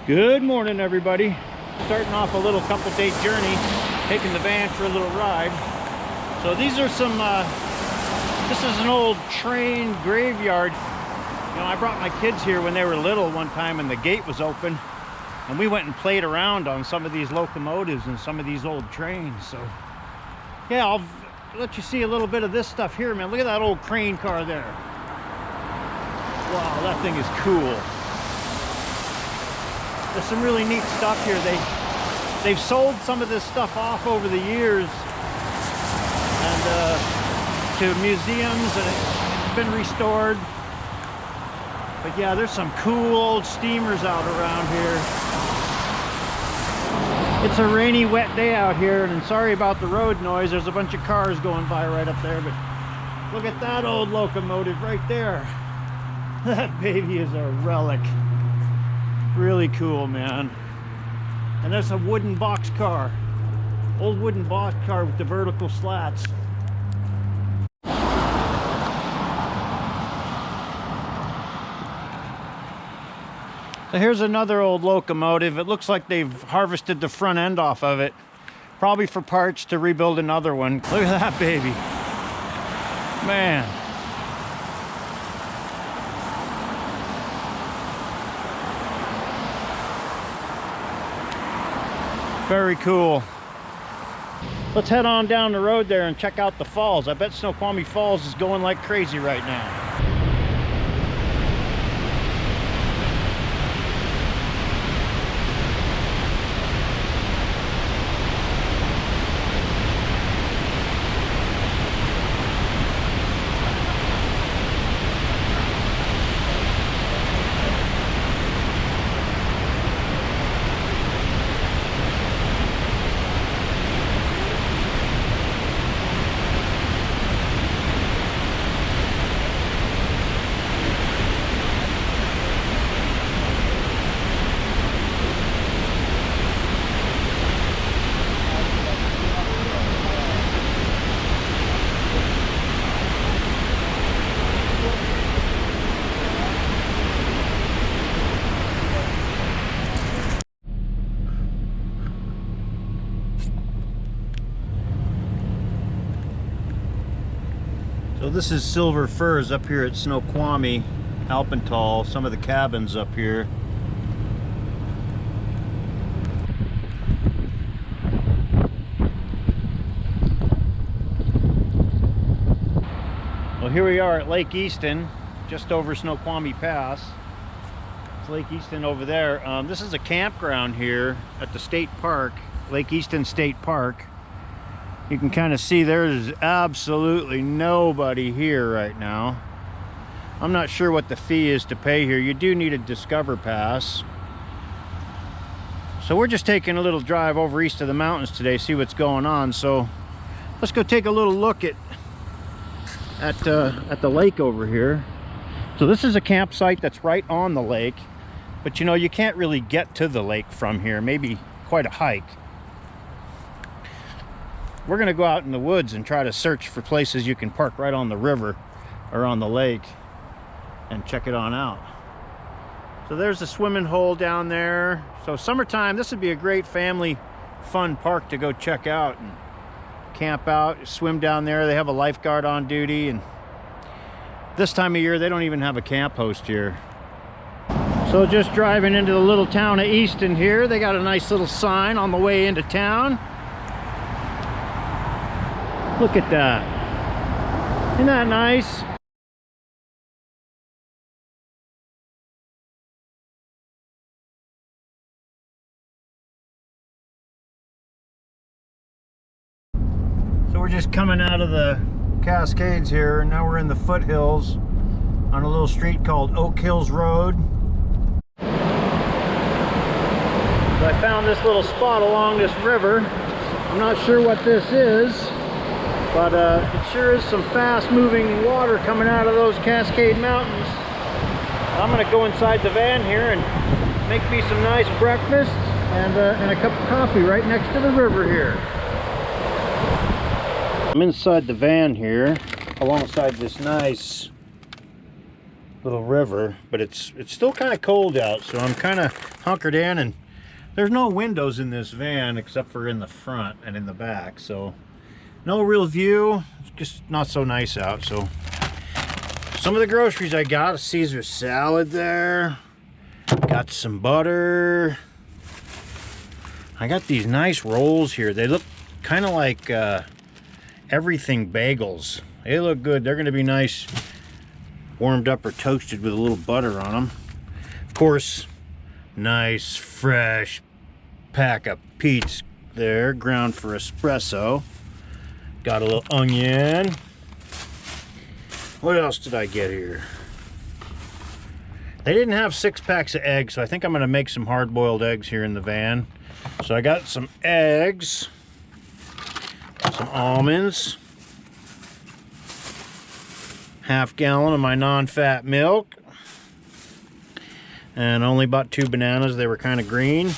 Good morning, everybody. Starting off a little couple-day journey, taking the van for a little ride. So these are some, this is an old train graveyard. You know, I brought my kids here when they were little one time and the gate was open. And we went and played around on some of these locomotives and some of these old trains. So, yeah, I'll let you see a little bit of this stuff here, man. Look at that old crane car there. Wow, that thing is cool. There's some really neat stuff here. They've sold some of this stuff off over the years and to museums, and it's been restored. But yeah, there's some cool old steamers out around here. It's a rainy, wet day out here, and sorry about the road noise. There's a bunch of cars going by right up there, but look at that old locomotive right there. That baby is a relic. Really cool, man. And there's a wooden box car. Old wooden box car with the vertical slats. So here's another old locomotive. It looks like they've harvested the front end off of it. Probably for parts to rebuild another one. Look at that baby. Man. Very cool. Let's head on down the road there and check out the falls. I bet Snoqualmie Falls is going like crazy right now. So this is Silver Firs up here at Snoqualmie, Alpental, some of the cabins up here. Well, here we are at Lake Easton, just over Snoqualmie Pass. It's Lake Easton over there. This is a campground here at the state park, Lake Easton State Park. You can kind of see there's absolutely nobody here right now. I'm not sure what the fee is to pay here. You do need a Discover Pass. So we're just taking a little drive over east of the mountains today, see what's going on. So let's go take a little look at the lake over here. So this is a campsite that's right on the lake, but you know, you can't really get to the lake from here. Maybe quite a hike. We're gonna go out in the woods and try to search for places you can park right on the river or on the lake and check it on out. So there's a swimming hole down there. So summertime, this would be a great family fun park to go check out and camp out, swim down there. They have a lifeguard on duty, and this time of year they don't even have a camp host here. So just driving into the little town of Easton here, they got a nice little sign on the way into town. Look at that. Isn't that nice? So we're just coming out of the Cascades here, and now we're in the foothills on a little street called Oak Hills Road. So I found this little spot along this river. I'm not sure what this is, but it sure is some fast-moving water coming out of those Cascade Mountains. I'm going to go inside the van here and make me some nice breakfast and a cup of coffee right next to the river here. I'm inside the van here alongside this nice little river, but it's still kind of cold out, so I'm kind of hunkered in, and there's no windows in this van except for in the front and in the back, so no real view. It's just not so nice out. So some of the groceries I got: a Caesar salad there, got some butter. I got these nice rolls here. They look kind of like everything bagels. They look good. They're going to be nice warmed up or toasted with a little butter on them. Of course, nice fresh pack of Pete's there, ground for espresso. Got a little onion. What else did I get here? They didn't have 6 packs of eggs, so I think I'm going to make some hard-boiled eggs here in the van. So I got some eggs, some almonds, half gallon of my non-fat milk, and only bought 2 bananas. They were kind of green.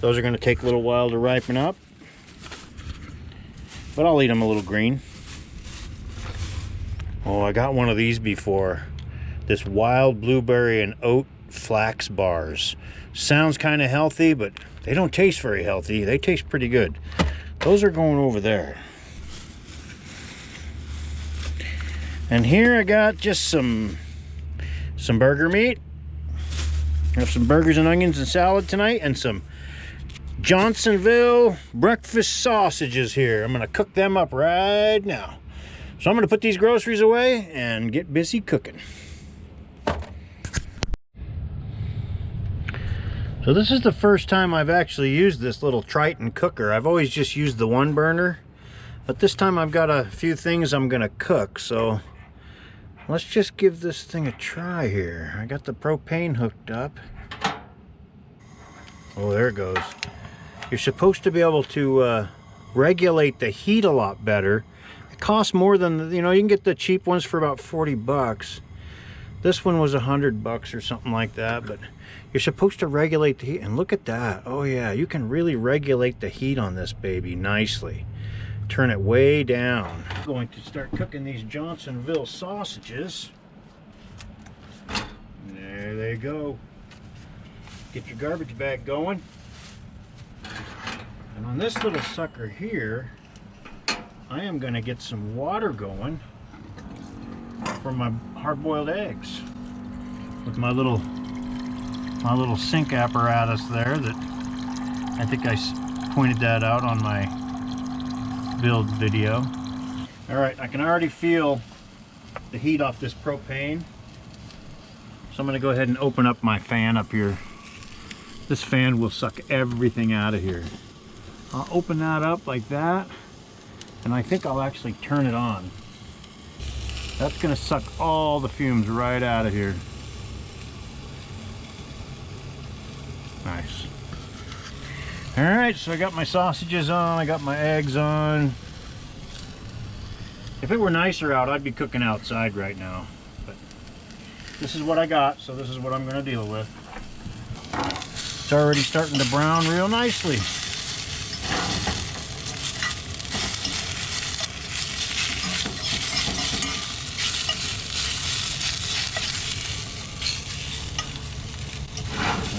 Those are going to take a little while to ripen up, but I'll eat them a little green. Oh, I got one of these before. This wild blueberry and oat flax bars. Sounds kind of healthy, but they don't taste very healthy. They taste pretty good. Those are going over there. And here I got just some burger meat. I have some burgers and onions and salad tonight, and some Johnsonville breakfast sausages here. I'm going to cook them up right now. So I'm going to put these groceries away and get busy cooking. So this is the first time I've actually used this little Triton cooker. I've always just used the 1 burner, but this time I've got a few things I'm going to cook. So let's just give this thing a try here. I got the propane hooked up. Oh, there it goes. You're supposed to be able to regulate the heat a lot better. It costs more than, you can get the cheap ones for about 40 bucks. This one was 100 bucks or something like that, but you're supposed to regulate the heat. And look at that. Oh yeah, you can really regulate the heat on this baby nicely. Turn it way down. I'm going to start cooking these Johnsonville sausages. There they go. Get your garbage bag going. And on this little sucker here, I am going to get some water going for my hard-boiled eggs with my little sink apparatus there. That I think I pointed that out on my build video. All right, I can already feel the heat off this propane, so I'm going to go ahead and open up my fan up here. This fan will suck everything out of here. I'll open that up like that, and I think I'll actually turn it on. That's going to suck all the fumes right out of here. Nice. All right, so I got my sausages on, I got my eggs on. If it were nicer out, I'd be cooking outside right now. But this is what I got, so this is what I'm going to deal with. It's already starting to brown real nicely.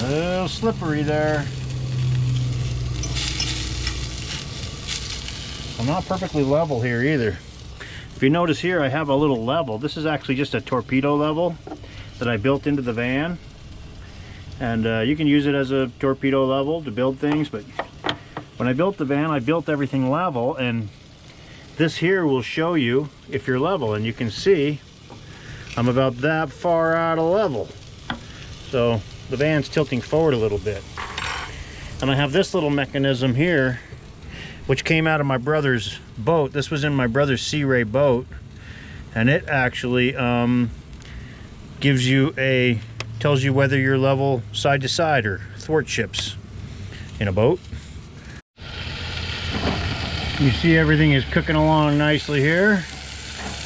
A little slippery there. I'm not perfectly level here either. If you notice here, I have a little level. This is actually just a torpedo level that I built into the van. And you can use it as a torpedo level to build things, but when I built the van, I built everything level, and this here will show you if you're level. And you can see I'm about that far out of level. So the van's tilting forward a little bit. And I have this little mechanism here, which came out of my brother's boat. This was in my brother's Sea Ray boat, and it actually tells you whether you're level side to side or thwartships in a boat. You see everything is cooking along nicely here.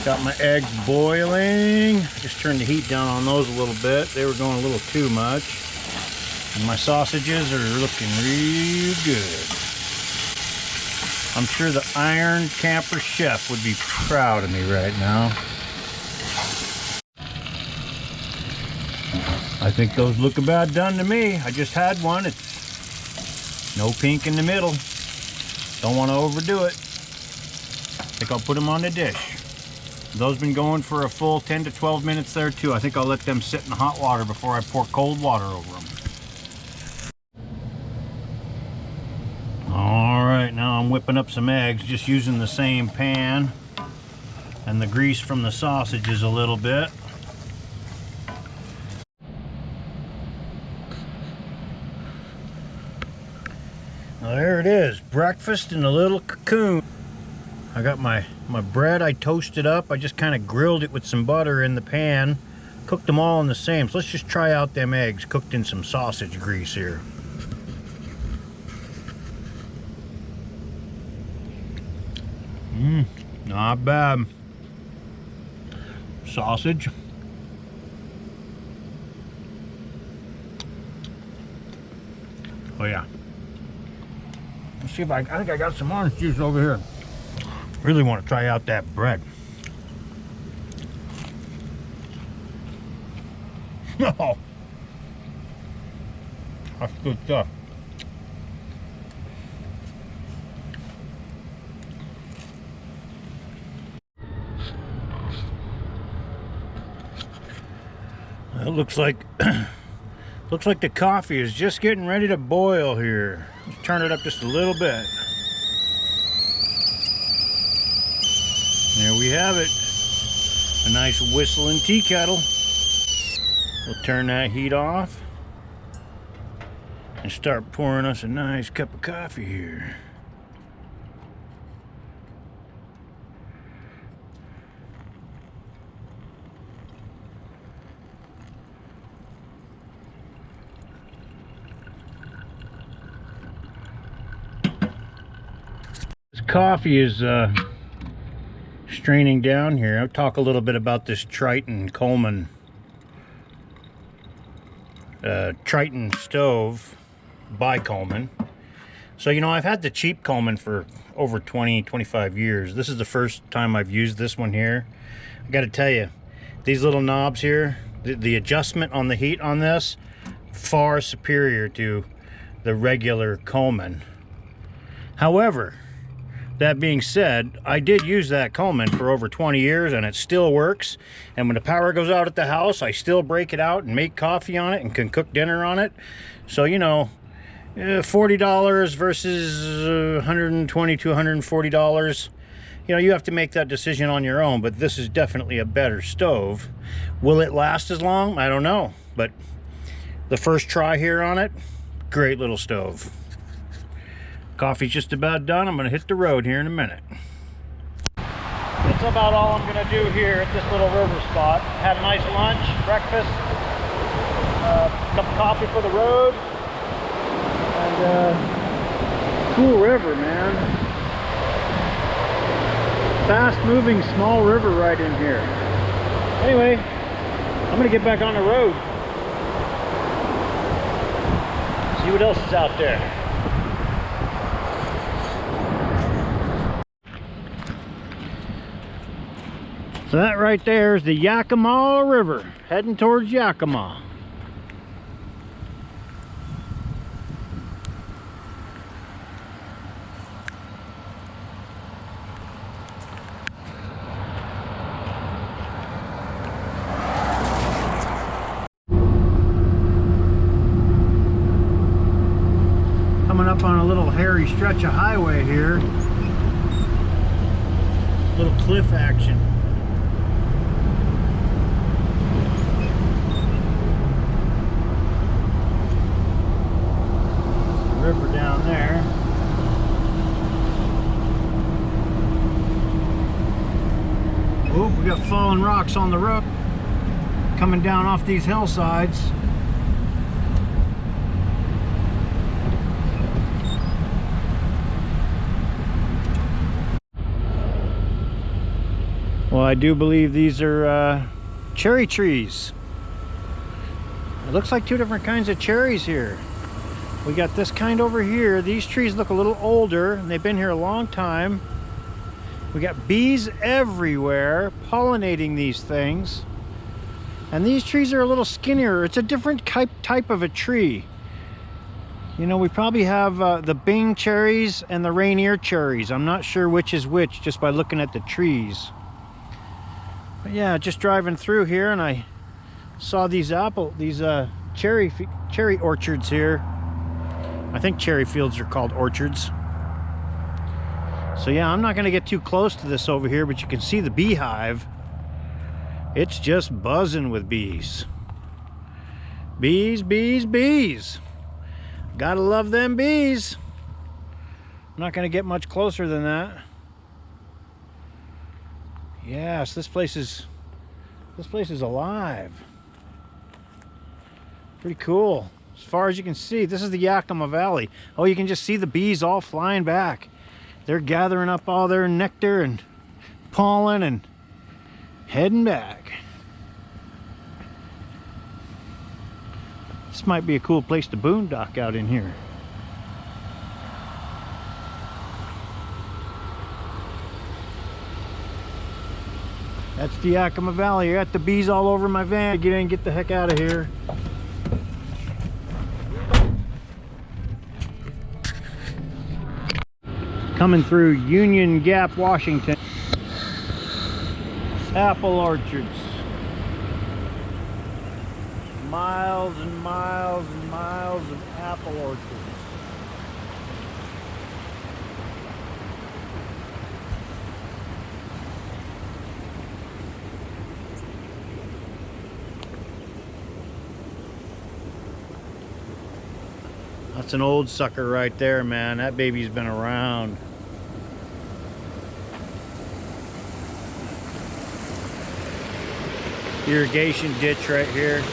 Got my eggs boiling. Just turned the heat down on those a little bit. They were going a little too much. And my sausages are looking real good. I'm sure the Iron Camper chef would be proud of me right now. think those look about done to me. I just had one. It's no pink in the middle. Don't want to overdo it. I think I'll put them on the dish. Those been going for a full 10 to 12 minutes there too. I think I'll let them sit in the hot water before I pour cold water over them. All right, now I'm whipping up some eggs, just using the same pan and the grease from the sausages a little bit. Well, there it is, breakfast in a little cocoon. I got my bread, I toasted up. I just kind of grilled it with some butter in the pan. Cooked them all in the same. So let's just try out them eggs cooked in some sausage grease here. Not bad. Sausage. Oh yeah. Let's see if I think I got some orange juice over here. Really want to try out that bread. No. That's good stuff. It looks like the coffee is just getting ready to boil here. Let's turn it up just a little bit. There we have it. A nice whistling tea kettle. We'll turn that heat off and start pouring us a nice cup of coffee here. This coffee is straining down here. I'll talk a little bit about this Triton Coleman Triton stove by Coleman. So, you know, I've had the cheap Coleman for over 25 years. This is the first time I've used this one here. I got to tell you, these little knobs here, the adjustment on the heat on this, far superior to the regular Coleman. However, that being said, I did use that Coleman for over 20 years and it still works. And when the power goes out at the house, I still break it out and make coffee on it and can cook dinner on it. So, you know, $40 versus $120 to $140. You know, you have to make that decision on your own, but this is definitely a better stove. Will it last as long? I don't know. But the first try here on it, great little stove. Coffee's just about done. I'm going to hit the road here in a minute. That's about all I'm going to do here at this little river spot. Had a nice lunch, breakfast, cup of coffee for the road, and cool river, man. Fast moving small river right in here. Anyway, I'm going to get back on the road. See what else is out there. So that right there is the Yakima River, heading towards Yakima. Coming up on a little hairy stretch of highway here. Little cliff action. River down there. Oh, we got fallen rocks on the road coming down off these hillsides. Well, I do believe these are cherry trees. It looks like two different kinds of cherries here. We got this kind over here. These trees look a little older and they've been here a long time. We got bees everywhere pollinating these things. And these trees are a little skinnier. It's a different type of a tree. You know, we probably have the Bing cherries and the Rainier cherries. I'm not sure which is which just by looking at the trees. But yeah, just driving through here and I saw these cherry orchards here. I think cherry fields are called orchards. So yeah, I'm not going to get too close to this over here, but you can see the beehive. It's just buzzing with bees. Bees, bees, bees. Gotta love them bees. I'm not going to get much closer than that. Yes, this place is alive. Pretty cool. As far as you can see, this is the Yakima Valley. Oh, you can just see the bees all flying back. They're gathering up all their nectar and pollen and heading back. This might be a cool place to boondock out in here. That's the Yakima Valley. I got the bees all over my van. Get in, get the heck out of here. Coming through Union Gap, Washington. Apple orchards. Miles and miles and miles of apple orchards. That's an old sucker right there, man. That baby's been around. Irrigation ditch right here.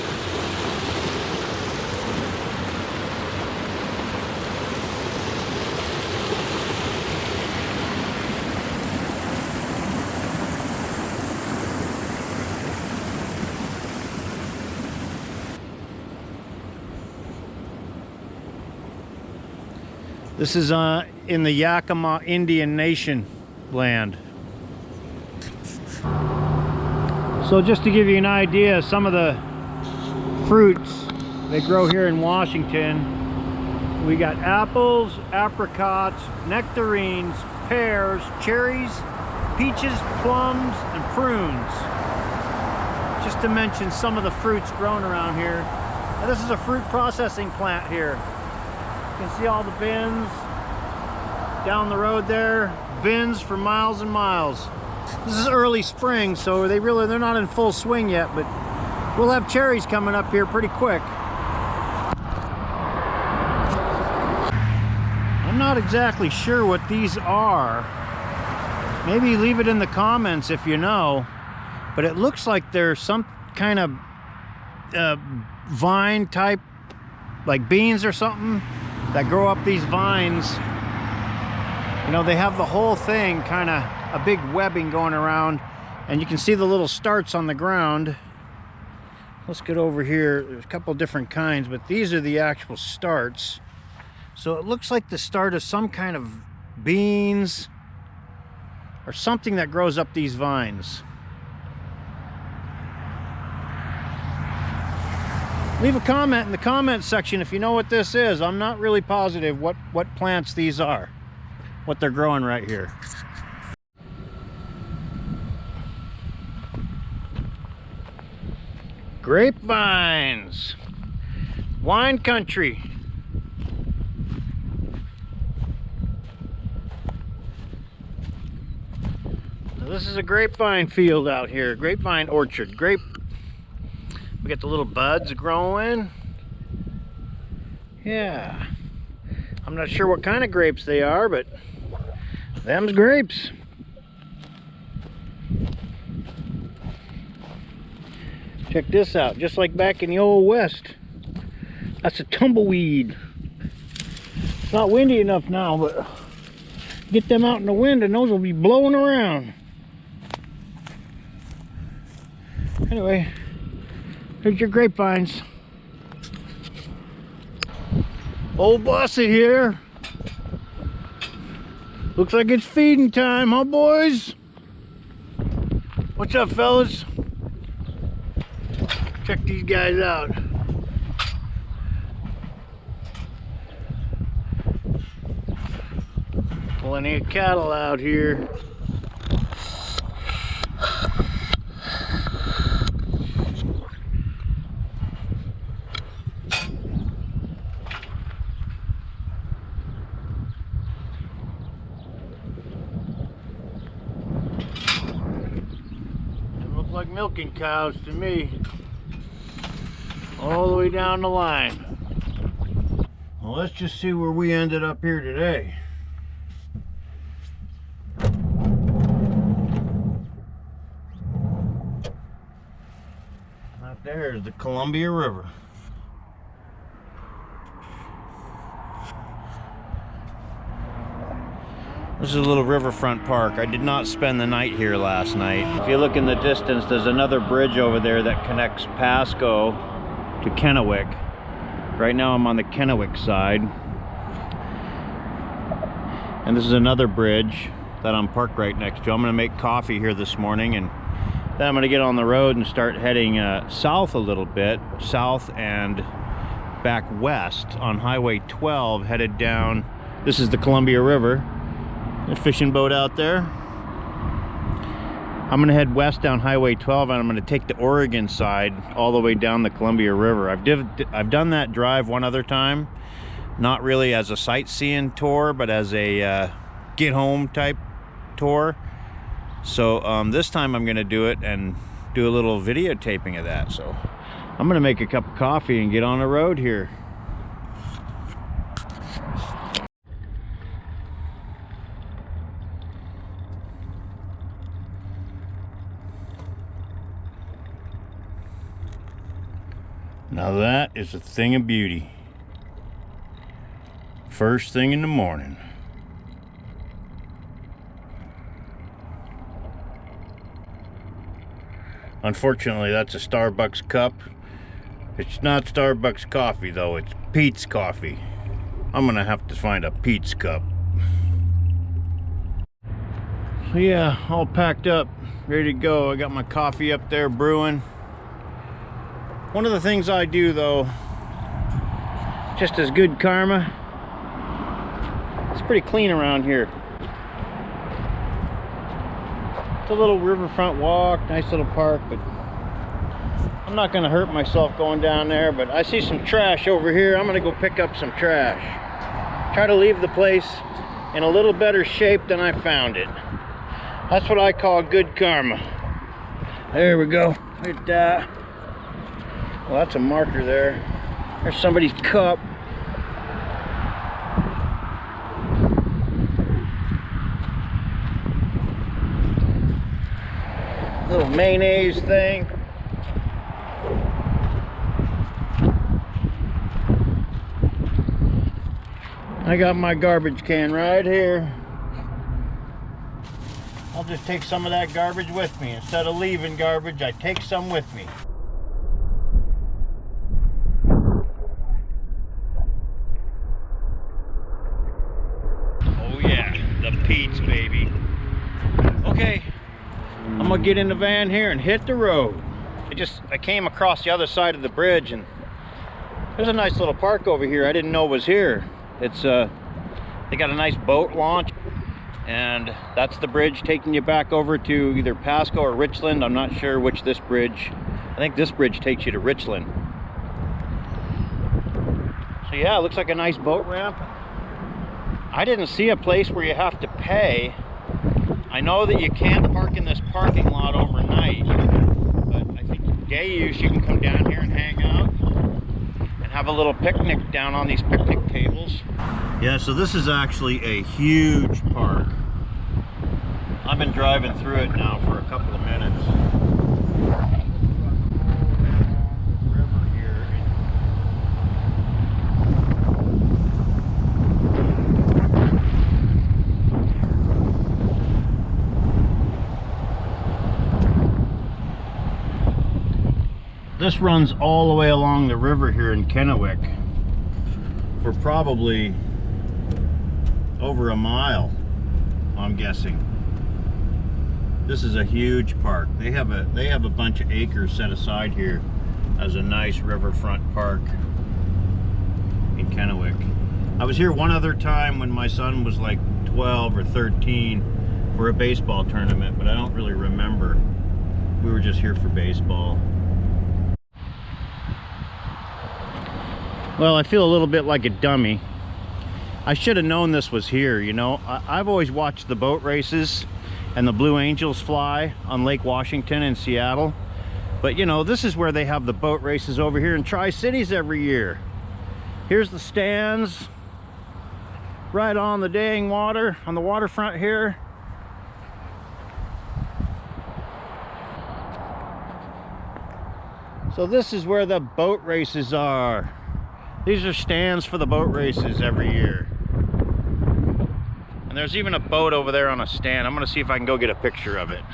This is in the Yakima Indian Nation land. So just to give you an idea, some of the fruits they grow here in Washington. We got apples, apricots, nectarines, pears, cherries, peaches, plums, and prunes. Just to mention some of the fruits grown around here. Now, this is a fruit processing plant here. You can see all the bins down the road there. Bins for miles and miles. This is early spring, so they're not in full swing yet, but we'll have cherries coming up here pretty quick. I'm not exactly sure what these are. Maybe leave it in the comments if you know, but it looks like they're some kind of vine type, like beans or something, that grow up these vines. You know, they have the whole thing kind of a big webbing going around, and you can see the little starts on the ground. Let's get over here. There's a couple different kinds, but these are the actual starts. So it looks like the start of some kind of beans or something that grows up these vines. Leave a comment in the comment section if you know what this is. I'm not really positive what plants these are, what they're growing right here. Grapevines, wine country. Now this is a grapevine field out here, grapevine orchard. We got the little buds growing. Yeah. I'm not sure what kind of grapes they are, but them's grapes. Check this out, just like back in the old West. That's a tumbleweed. It's not windy enough now, but get them out in the wind and those will be blowing around. Anyway, here's your grapevines. Old bossy here. Looks like it's feeding time, huh boys? What's up, fellas? Check these guys out. Plenty of cattle out here. They look like milking cows to me. All the way down the line. Well, let's just see where we ended up here today. Out there is the Columbia River. This is a little riverfront park. I did not spend the night here last night. If you look in the distance, there's another bridge over there that connects Pasco to Kennewick. Right now I'm on the Kennewick side. And this is another bridge that I'm parked right next to. I'm gonna make coffee here this morning, and then I'm gonna get on the road and start heading south a little bit, south and back west on Highway 12, headed down. This is the Columbia River. A fishing boat out there. I'm gonna head west down Highway 12, and I'm gonna take the Oregon side all the way down the Columbia River. I've done that drive one other time, not really as a sightseeing tour, but as a get home type tour. So this time I'm gonna do it and do a little videotaping of that. So I'm gonna make a cup of coffee and get on the road here. Now that is a thing of beauty. First thing in the morning. Unfortunately, that's a Starbucks cup. It's not Starbucks coffee though, it's Pete's coffee. I'm gonna have to find a Pete's cup. So yeah, all packed up, ready to go. I got my coffee up there brewing. One of the things I do though, just as good karma, it's pretty clean around here. It's a little riverfront walk, nice little park, but I'm not gonna hurt myself going down there. But I see some trash over here. I'm gonna go pick up some trash. Try to leave the place in a little better shape than I found it. That's what I call good karma. There we go. Look at that. Well, that's a marker there. There's somebody's cup. Little mayonnaise thing. I got my garbage can right here. I'll just take some of that garbage with me. Instead of leaving garbage, I take some with me. Pete's, baby. Okay, I'm gonna get in the van here and hit the road. I came across the other side of the bridge, and there's a nice little park over here I didn't know was here. It's they got a nice boat launch, and that's the bridge taking you back over to either Pasco or Richland. I'm not sure which this bridge. I think this bridge takes you to Richland. So yeah, it looks like a nice boat ramp. I didn't see a place where you have to pay. I know that you can't park in this parking lot overnight, but I think day use you can come down here and hang out and have a little picnic down on these picnic tables. Yeah, so this is actually a huge park. I've been driving through it now for a couple of minutes. This runs all the way along the river here in Kennewick for probably over a mile, I'm guessing. This is a huge park. They have a bunch of acres set aside here. as a nice riverfront park in Kennewick. I was here one other time when my son was like 12 or 13 for a baseball tournament, but I don't really remember. We were just here for baseball. Well, I feel a little bit like a dummy. I should have known this was here, you know. I've always watched the boat races and the Blue Angels fly on Lake Washington in Seattle. But you know, this is where they have the boat races over here in Tri-Cities every year. Here's the stands right on the dang water, on the waterfront here. So this is where the boat races are. These are stands for the boat races every year. And there's even a boat over there on a stand. I'm gonna see if I can go get a picture of it.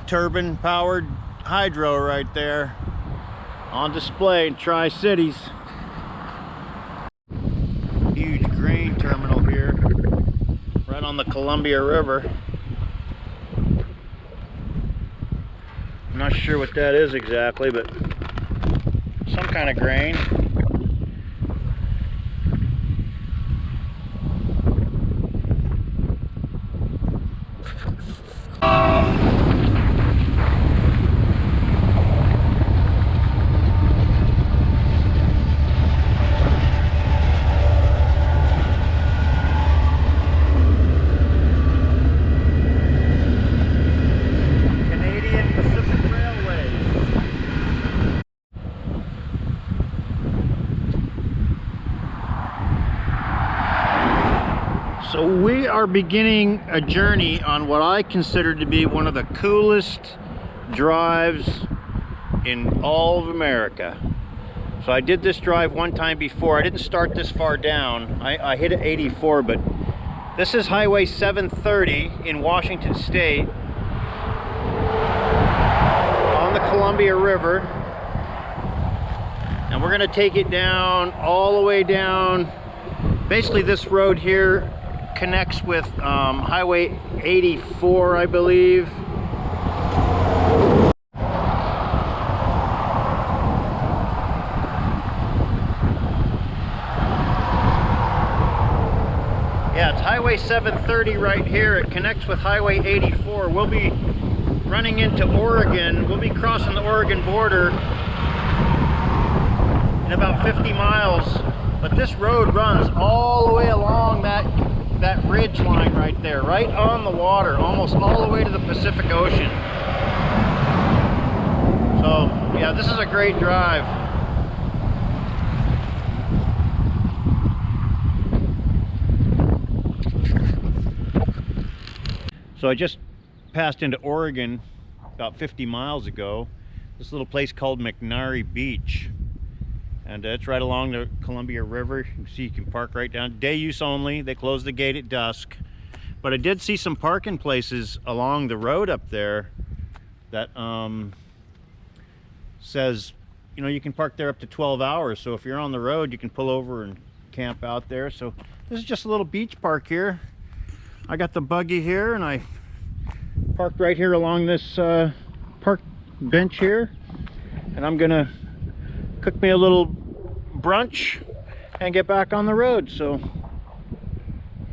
Turbine powered hydro right there on display in Tri-Cities. Huge grain terminal here right on the Columbia River. I'm not sure what that is exactly, but some kind of grain. So we are beginning a journey on what I consider to be one of the coolest drives in all of America. So I did this drive one time before. I didn't start this far down. I hit at 84, but this is Highway 730 in Washington State on the Columbia River. And we're gonna take it down, all the way down. Basically this road here connects with Highway 84, I believe. Yeah, it's Highway 730 right here. It connects with Highway 84. We'll be running into Oregon. We'll be crossing the Oregon border in about 50 miles. But this road runs all the way along that ridge line right there, right on the water, almost all the way to the Pacific Ocean. So yeah, this is a great drive. So I just passed into Oregon about 50 miles ago. This little place called McNary Beach. And it's right along the Columbia River. You see you can park right down. Day use only. They close the gate at dusk. But I did see some parking places along the road up there that says, you know, you can park there up to 12 hours. So if you're on the road, you can pull over and camp out there. So this is just a little beach park here. I got the buggy here and I parked right here along this park bench here. And I'm gonna cook me a little brunch and get back on the road. So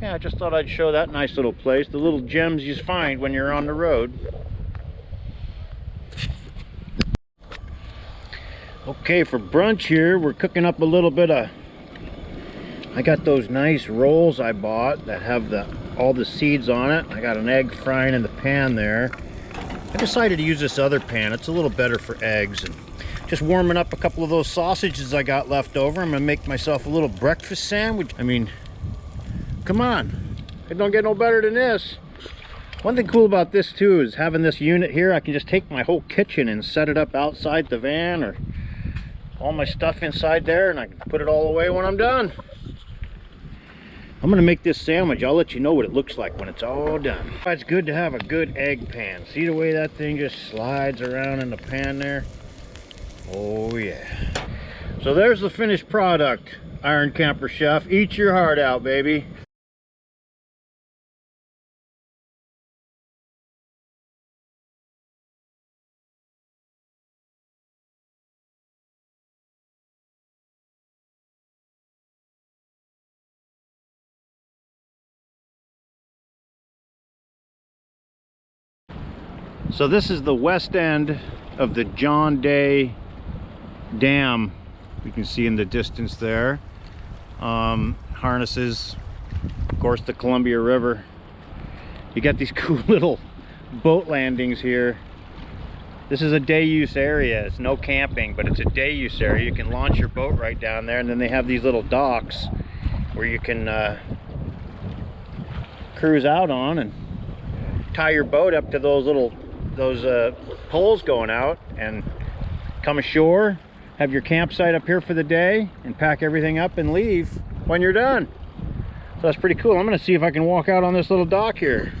yeah, I just thought I'd show that nice little place, the little gems you find when you're on the road. Okay, for brunch here, we're cooking up a little bit of, I got those nice rolls I bought that have all the seeds on it. I got an egg frying in the pan there. I decided to use this other pan. It's a little better for eggs. And just warming up a couple of those sausages I got left over. I'm gonna make myself a little breakfast sandwich. I mean, come on, it don't get no better than this. One thing cool about this too is having this unit here. I can just take my whole kitchen and set it up outside the van, or all my stuff inside there, and I can put it all away when I'm done. I'm gonna make this sandwich. I'll let you know what it looks like when it's all done. It's good to have a good egg pan. See the way that thing just slides around in the pan there? Oh yeah. So there's the finished product, Iron Camper Chef. Eat your heart out, baby. So this is the west end of the John Day Dam. You can see in the distance there. Harnesses, of course, the Columbia River. You got these cool little boat landings here. This is a day use area. It's no camping, but it's a day use area. You can launch your boat right down there, and then they have these little docks where you can cruise out on and tie your boat up to those poles going out and come ashore, have your campsite up here for the day, and pack everything up and leave when you're done. So that's pretty cool. I'm gonna see if I can walk out on this little dock here.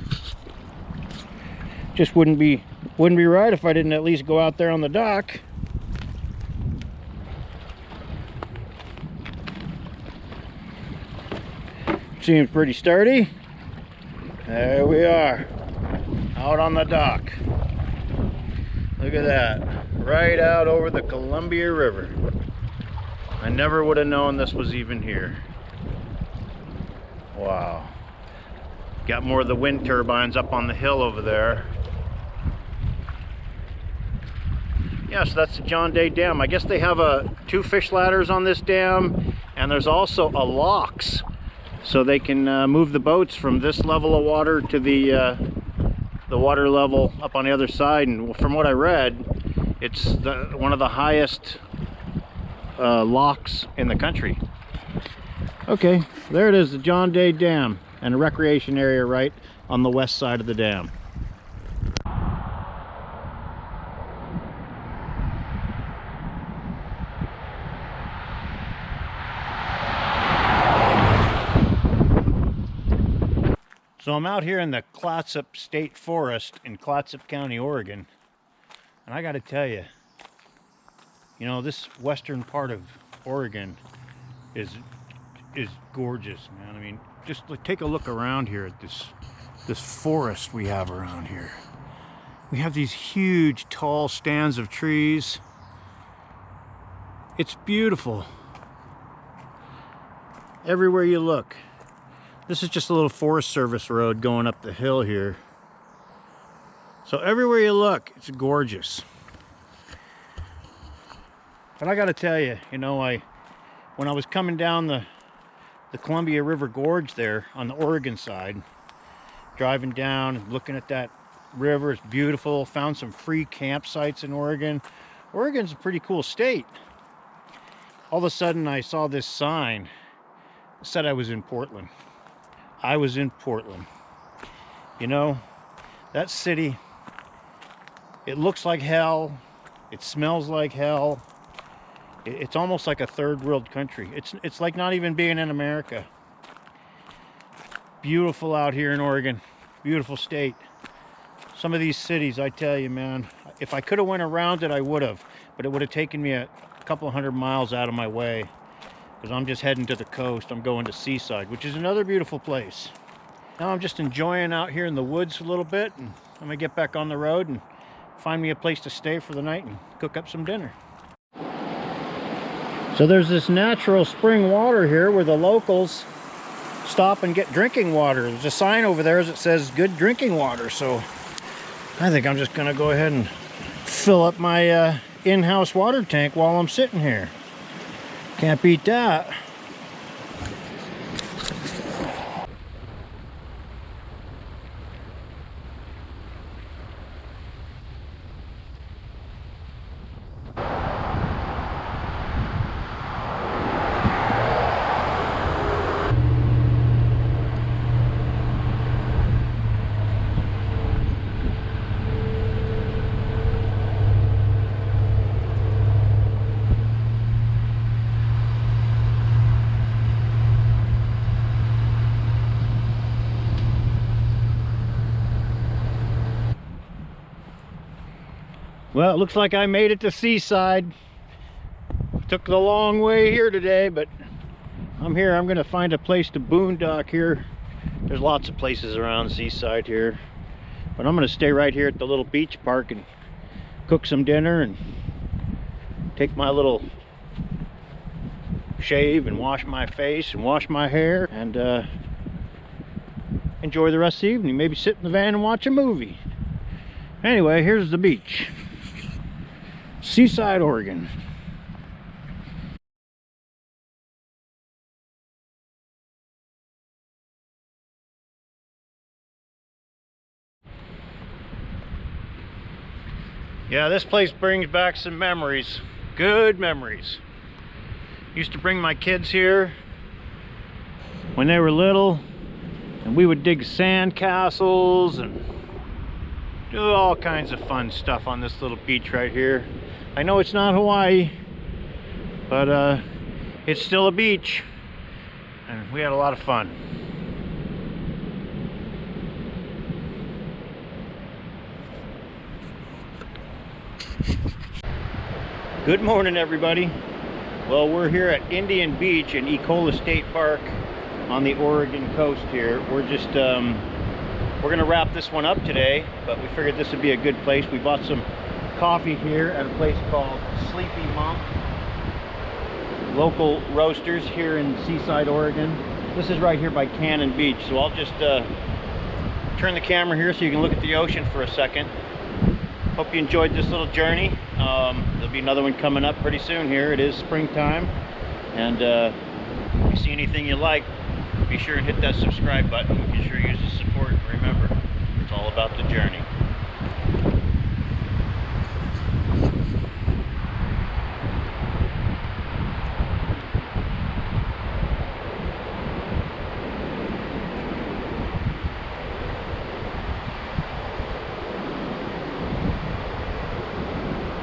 Just wouldn't be right if I didn't at least go out there on the dock. Seems pretty sturdy. There we are, out on the dock. Look at that, right out over the Columbia River. I never would have known this was even here. Wow. Got more of the wind turbines up on the hill over there. Yeah, so that's the John Day Dam. I guess they have 2 fish ladders on this dam, and there's also a locks, so they can move the boats from this level of water to the water level up on the other side. And from what I read, it's one of the highest locks in the country. Okay, there it is, the John Day Dam, and a recreation area right on the west side of the dam. So I'm out here in the Clatsop State Forest in Clatsop County, Oregon, and I got to tell you, you know, this western part of Oregon is gorgeous, man. I mean, just take a look around here at this forest we have around here. We have these huge, tall stands of trees. It's beautiful everywhere you look. This is just a little Forest Service road going up the hill here. So everywhere you look, it's gorgeous. But I gotta tell you, you know, when I was coming down the Columbia River Gorge there on the Oregon side, driving down and looking at that river, it's beautiful. Found some free campsites in Oregon. Oregon's a pretty cool state. All of a sudden I saw this sign that said I was in Portland. I was in Portland. You know, that city, it looks like hell. It smells like hell. It's almost like a third world country. It's like not even being in America. Beautiful out here in Oregon. Beautiful state. Some of these cities, I tell you, man, if I could have went around it, I would have. But it would have taken me a couple of 100 miles out of my way. Because I'm just heading to the coast. I'm going to Seaside, which is another beautiful place. Now I'm just enjoying out here in the woods a little bit, and I'm gonna get back on the road and find me a place to stay for the night and cook up some dinner. So there's this natural spring water here where the locals stop and get drinking water. There's a sign over there that says good drinking water, so I think I'm just gonna go ahead and fill up my in-house water tank while I'm sitting here. Can't beat that. Well, it looks like I made it to Seaside. Took the long way here today, but I'm here. I'm gonna find a place to boondock here. There's lots of places around Seaside here, but I'm gonna stay right here at the little beach park and cook some dinner and take my little shave and wash my face and wash my hair and enjoy the rest of the evening. Maybe sit in the van and watch a movie. Anyway, here's the beach. Seaside, Oregon. Yeah, this place brings back some memories. Good memories. Used to bring my kids here when they were little, and we would dig sand castles and do all kinds of fun stuff on this little beach right here. I know it's not Hawaii, but it's still a beach, and we had a lot of fun. Good morning, everybody. Well, we're here at Indian Beach in Ecola State Park on the Oregon coast here. We're just we're gonna wrap this one up today, but we figured this would be a good place. We bought some coffee here at a place called Sleepy Monk, local roasters here in Seaside, Oregon. This is right here by Cannon Beach, so I'll just turn the camera here so you can look at the ocean for a second. Hope you enjoyed this little journey. There'll be another one coming up pretty soon here. It is springtime, and if you see anything you like, be sure and hit that subscribe button. We can sure use the support. Remember, it's all about the journey.